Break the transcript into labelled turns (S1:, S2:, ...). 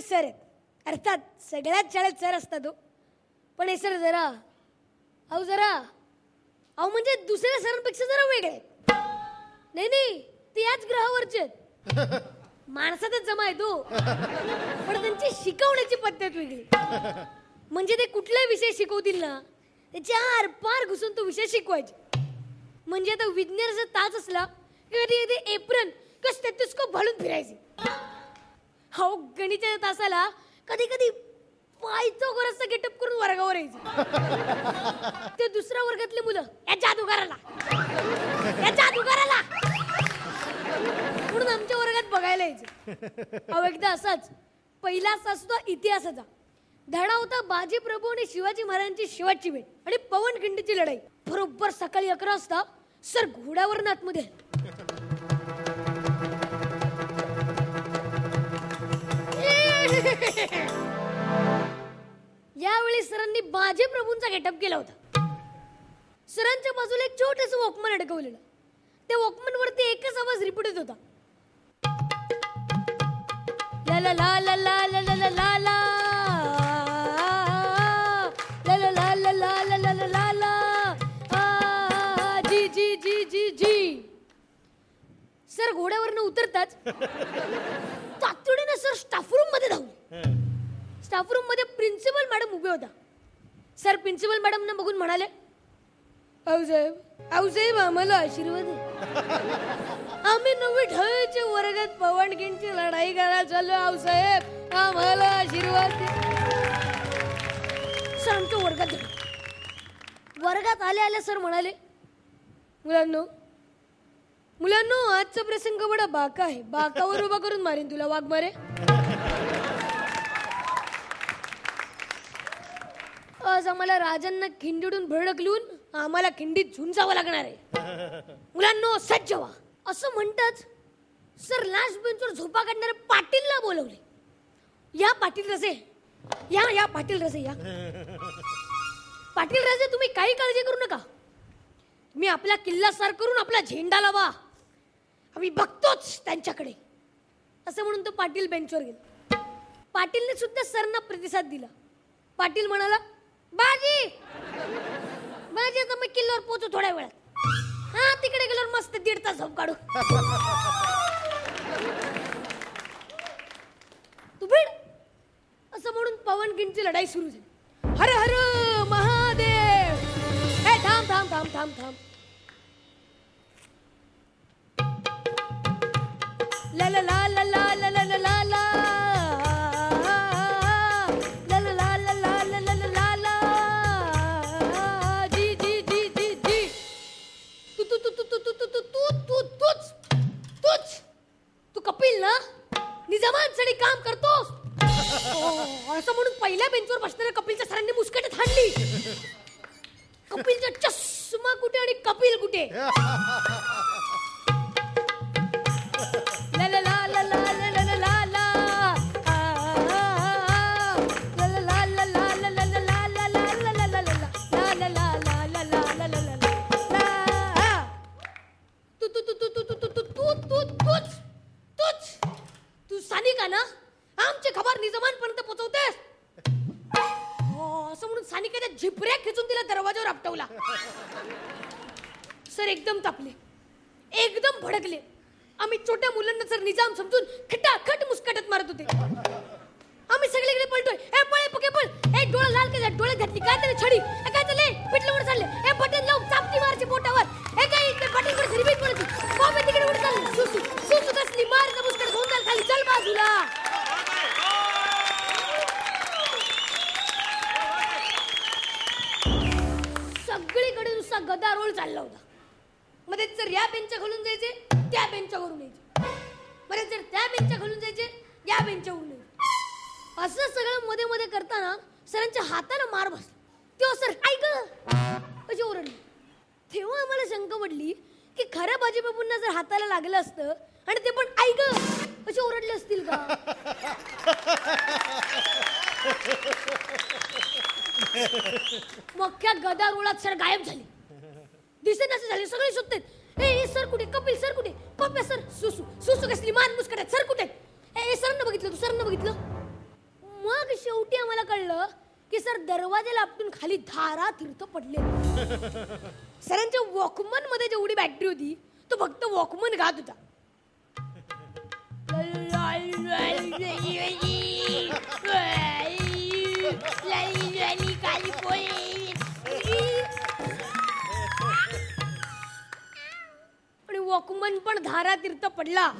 S1: Sir आहेत. अर्थात सगळ्याच शाळेत सर असतात. पण हे सर जरा म्हणजे दुसऱ्या सरांपेक्षा जरा वेगळे आहेत. नाही ते याच ग्रहावरचे आहेत. माणसातच जमा आहे तो, पण त्यांची शिकवण्याची पद्धत वेगळी. म्हणजे ते कुठलाही विषय शिकवतील ना, त्याच्या आरपार घुसून तो विषय शिकवायचे. म्हणजे आता विज्ञानाचा तास असला की कधी एप्रिल किंवा स्टेथोस्कोप घालून फिरायचे. हो, गणिताच्या तासाला कधी कधी पायचं गोरसं गेटअप करून वर्गावर यायचे. ते दुसऱ्या वर्गातले मुलं या जादूगाराला म्हणून आमच्या वर्गात बघायला यायचे. अहो, एकदा असाच पहिला तास होता इतिहासाचा. धडा होता बाजी प्रभू आणि शिवाजी महाराजांची शेवटची भेट आणि पवनखिंडीची लढाई. बरोबर सकाळी 11 वाजता सर घोड्यावर आतमध्ये यावेळी सरांनी बाजी प्रभूंचा गेटअप केला होता. सरांच्या बाजूला एक छोटस वॉकमन अडकवलेलं. त्या वॉकमन वरती एकच आवाज रिपीट होत होता, ला ला ला ला ला ला ला ला ला ला ला ला ला ला ला ला ला ला जी जी जी जी जी. सर घोड्यावरनं उतरताच तातडीने सर स्टाफ रूम मध्ये धावले. स्टाफ रूम मध्ये प्रिन्सिपल मॅडम उभे होता. सर प्रिन्सिपल मॅडमना बघून म्हणाले, आऊसाहेब आम्हाला आशीर्वाद आहे. आम्ही 9वी 10वीच्या वर्गात पवनखिंडीची लढाई करायला चाललो. आऊसाहेब आम्हाला आशीर्वाद दे. सर आमच्या वर्गात आले सर म्हणाले, मुलांनो आजचा प्रसंग बडा बाका आहे. बाकावर उभा करून मारेन तुला वाघ मारे. आज आम्हाला राजांना खिंडीडून भडकलून आम्हाला खिंडीत झुंजावं लागणार आहे. मुलांनो सज्ज व्हा. असं म्हणताच सर लास्ट बेंचवर झोपा काढणारे पाटीलला बोलवले. या पाटील रजे या पाटील रजे या. पाटील राजे तुम्ही काही काळजी करू नका. मी आपला किल्ला सर करून आपला झेंडा लावा. आम्ही बघतोच त्यांच्याकडे. असं म्हणून तो पाटील बेंचवर गेला. पाटीलने सुद्धा सरना प्रतिसाद दिला. पाटील म्हणाला, बाजी आता मी किल्ल्यावर पोहोचू थोड्या वेळात. हा तिकडे गेल्यावर मस्त 1.5 तास झोप काढू. तू भेट असं म्हणून पवनखिंडीची लढाई सुरू झाली. हर हर महादेव. हे थांब थांब थांब थांब थांब. ला ला ला ला ला ला ला ला ला कपिल ना निजामांसाठी काम करतोस असं म्हणून पहिल्या बेंचवर बसणाऱ्या कपिलच्या सरांनी मुस्कटत हाणली. कपिलचा चष्मा कुठे आणि कपिल कुठे. तू सानिका ना आमची खबर निजामांपर्यंत पोहोचवतेस. असं म्हणून सानिकाच्या झिपऱ्या खेचून तिला दरवाजावर आपटवला. सर एकदम तापले, एकदम भडकले. आम्ही छोट्या मुलांना सर निजाम समजून खटाखट मुस्कटत मारत होते. आम्ही सगळीकडे पळतोय. ए पळे पके पळ. ए डोळा लाल केला, डोळ्यात घातली काय त्याने छडी. काय चालले पिटलं वर चालले. ए बटन लावून चापटी मारची पोटावर. ए काय इकडे बटन वर रिपीट पडती. बाबा तिकडे वर चालले. सुसू कसली मार मुस्कट घेऊन चाल खाली. चल बाजूला. सगळीकडे नुसता गदारोळ चालला होता. मध्ये जर या बेंचच्या घालून जायचे त्या बेंचवरून यायचे. मध्ये जर त्या बेंचच्या घालून जायचे या बेंचवरून यायचे. असं सगळं मध्ये मध्ये करताना सरांच्या हाताला मार बसला. तेव्हा सर ऐक अशी ओरडली. तेव्हा आम्हाला शंका पडली की खऱ्या बाजीबाबूंना जर हाताला लागलं असतं आणि ते पण ऐक असे ओरडले असतील का. मग गदारोळात सर गायब झाले. दिसेनासे झाले. सगळे शोधतात. ए सर कुठे. कपिल सर कुठे. पप्पा सर. सुसू कसली मान मुस्कटात. सर कुठे. ए सरांना बघितलं. तू सरांना बघितलं. शेवटी आम्हाला कळलं की सर दरवाजाला आपटून खाली धारा तीर्थ पडले. सरांच्या वॉकमन मध्ये जेवढी बॅटरी होती तो फक्त वॉकमन गात होता. आणि वॉकमन पण धारा तीर्थ पडला.